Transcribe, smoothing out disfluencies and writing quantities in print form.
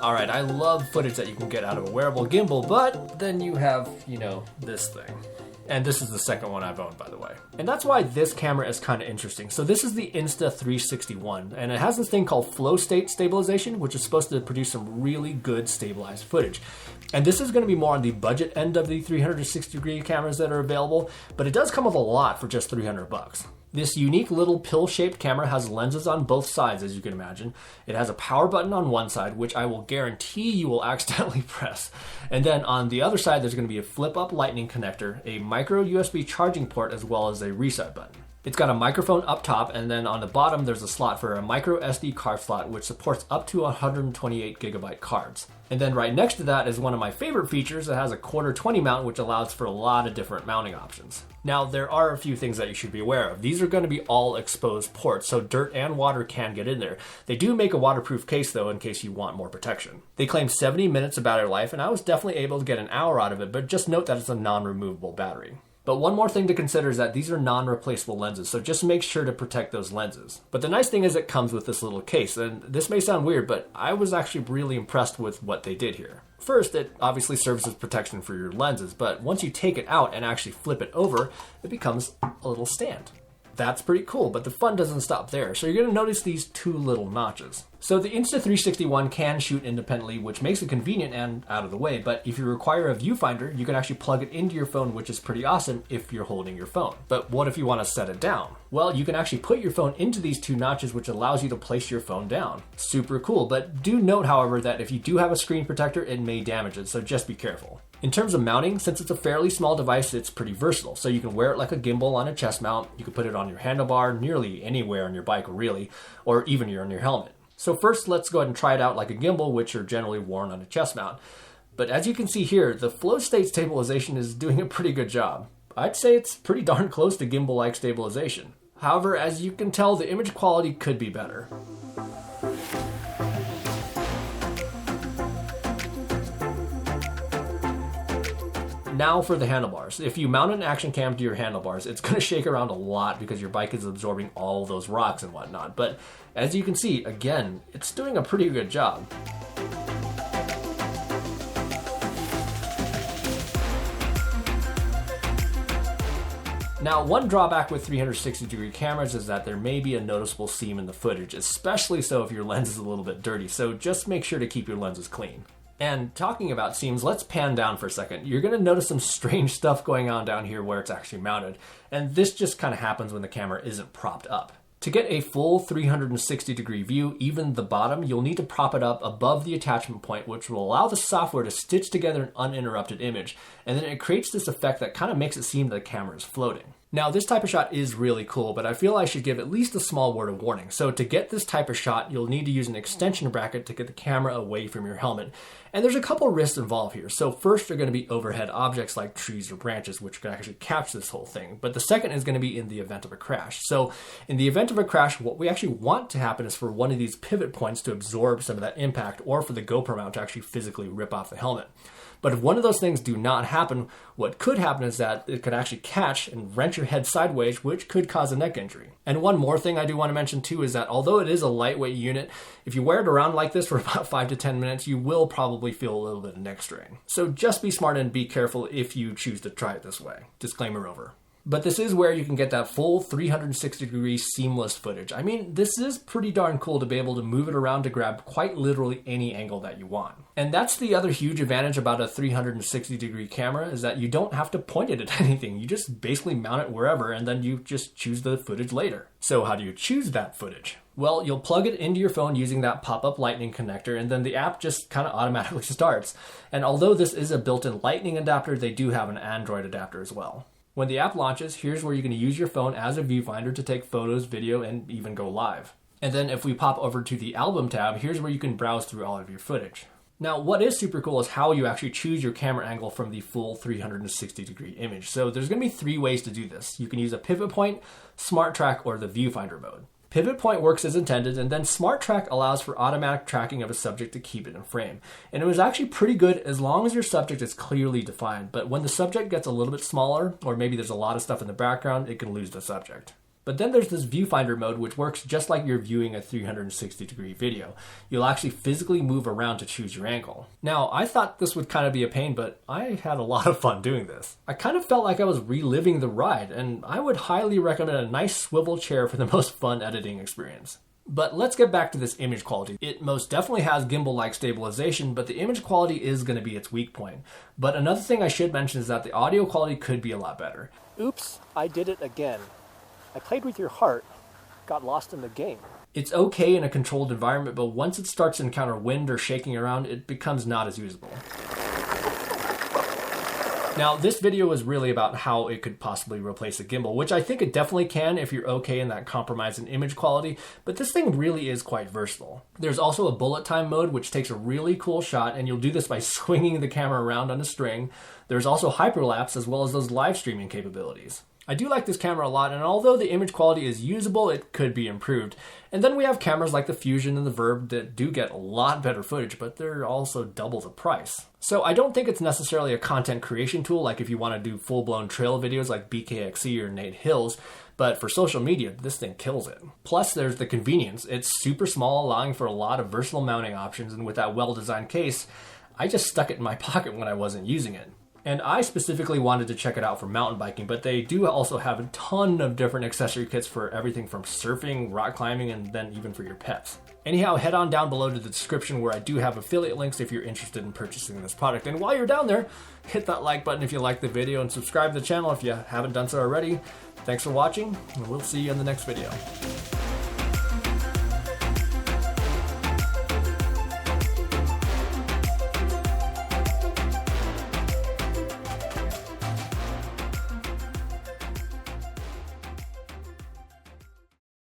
All right, I love footage that you can get out of a wearable gimbal, but then you have, this thing. And this is the second one I've owned, by the way. And that's why this camera is kind of interesting. So this is the Insta360, and it has this thing called flow state stabilization, which is supposed to produce some really good stabilized footage. And this is going to be more on the budget end of the 360-degree cameras that are available, but it does come with a lot for just $300. This unique little pill-shaped camera has lenses on both sides, as you can imagine. It has a power button on one side, which I will guarantee you will accidentally press. And then on the other side, there's going to be a flip-up lightning connector, a micro USB charging port, as well as a reset button. It's got a microphone up top, and then on the bottom, there's a slot for a micro SD card slot, which supports up to 128 gigabyte cards. And then right next to that is one of my favorite features. It has a quarter 20 mount, which allows for a lot of different mounting options. Now, there are a few things that you should be aware of. These are going to be all exposed ports, so dirt and water can get in there. They do make a waterproof case, though, in case you want more protection. They claim 70 minutes of battery life, and I was definitely able to get an hour out of it, but just note that it's a non-removable battery. But one more thing to consider is that these are non-replaceable lenses, so just make sure to protect those lenses. But the nice thing is it comes with this little case, and this may sound weird, but I was actually really impressed with what they did here. First, it obviously serves as protection for your lenses, but once you take it out and actually flip it over, it becomes a little stand. That's pretty cool, but the fun doesn't stop there. So you're going to notice these two little notches. So the Insta360 can shoot independently, which makes it convenient and out of the way, but if you require a viewfinder, you can actually plug it into your phone, which is pretty awesome if you're holding your phone. But what if you want to set it down? Well, you can actually put your phone into these two notches, which allows you to place your phone down. Super cool, but do note, however, that if you do have a screen protector, it may damage it, so just be careful. In terms of mounting, since it's a fairly small device, it's pretty versatile. So you can wear it like a gimbal on a chest mount, you can put it on your handlebar, nearly anywhere on your bike really, or even on your helmet. So first, let's go ahead and try it out like a gimbal, which are generally worn on a chest mount. But as you can see here, the flow state stabilization is doing a pretty good job. I'd say it's pretty darn close to gimbal-like stabilization. However, as you can tell, the image quality could be better. Now for the handlebars. If you mount an action cam to your handlebars, it's going to shake around a lot because your bike is absorbing all those rocks and whatnot. But as you can see, again, it's doing a pretty good job. Now, one drawback with 360-degree cameras is that there may be a noticeable seam in the footage, especially so if your lens is a little bit dirty. So just make sure to keep your lenses clean. And talking about seams, let's pan down for a second. You're going to notice some strange stuff going on down here where it's actually mounted. And this just kind of happens when the camera isn't propped up. To get a full 360-degree view, even the bottom, you'll need to prop it up above the attachment point, which will allow the software to stitch together an uninterrupted image. And then it creates this effect that kind of makes it seem that the camera is floating. Now, this type of shot is really cool, but I feel I should give at least a small word of warning. So to get this type of shot, you'll need to use an extension bracket to get the camera away from your helmet. And there's a couple risks involved here. So first, there are going to be overhead objects like trees or branches, which can actually catch this whole thing. But the second is going to be in the event of a crash. So in the event of a crash, what we actually want to happen is for one of these pivot points to absorb some of that impact, or for the GoPro mount to actually physically rip off the helmet. But if one of those things do not happen, what could happen is that it could actually catch and wrench your head sideways, which could cause a neck injury. And one more thing I do want to mention too is that although it is a lightweight unit, if you wear it around like this for about 5 to 10 minutes, you will probably feel a little bit of neck strain. So just be smart and be careful if you choose to try it this way. Disclaimer over. But this is where you can get that full 360-degree seamless footage. I mean, this is pretty darn cool to be able to move it around to grab quite literally any angle that you want. And that's the other huge advantage about a 360-degree camera, is that you don't have to point it at anything. You just basically mount it wherever, and then you just choose the footage later. So how do you choose that footage? Well, you'll plug it into your phone using that pop-up lightning connector, and then the app just kind of automatically starts. And although this is a built-in lightning adapter, they do have an Android adapter as well. When the app launches, here's where you're going to use your phone as a viewfinder to take photos, video, and even go live. And then if we pop over to the album tab, here's where you can browse through all of your footage. Now, what is super cool is how you actually choose your camera angle from the full 360-degree image. So there's going to be 3 ways to do this. You can use a pivot point, smart track, or the viewfinder mode. Pivot point works as intended, and then Smart Track allows for automatic tracking of a subject to keep it in frame. And it was actually pretty good as long as your subject is clearly defined, but when the subject gets a little bit smaller, or maybe there's a lot of stuff in the background, it can lose the subject. But then there's this viewfinder mode, which works just like you're viewing a 360-degree video. You'll actually physically move around to choose your angle. Now, I thought this would kind of be a pain, but I had a lot of fun doing this. I kind of felt like I was reliving the ride, and I would highly recommend a nice swivel chair for the most fun editing experience. But let's get back to this image quality. It most definitely has gimbal-like stabilization, but the image quality is going to be its weak point. But another thing I should mention is that the audio quality could be a lot better. Oops, I did it again. I played with your heart, got lost in the game. It's okay in a controlled environment, but once it starts to encounter wind or shaking around, it becomes not as usable. Now, this video is really about how it could possibly replace a gimbal, which I think it definitely can if you're okay in that compromise in image quality, but this thing really is quite versatile. There's also a bullet time mode, which takes a really cool shot, and you'll do this by swinging the camera around on a string. There's also hyperlapse, as well as those live streaming capabilities. I do like this camera a lot, and although the image quality is usable, it could be improved. And then we have cameras like the Fusion and the Verb that do get a lot better footage, but they're also double the price. So I don't think it's necessarily a content creation tool, like if you want to do full-blown trail videos like BKXC or Nate Hills, but for social media, this thing kills it. Plus, there's the convenience. It's super small, allowing for a lot of versatile mounting options, and with that well-designed case, I just stuck it in my pocket when I wasn't using it. And I specifically wanted to check it out for mountain biking, but they do also have a ton of different accessory kits for everything from surfing, rock climbing, and then even for your pets. Anyhow, head on down below to the description where I do have affiliate links if you're interested in purchasing this product. And while you're down there, hit that like button if you like the video and subscribe to the channel if you haven't done so already. Thanks for watching, and we'll see you in the next video.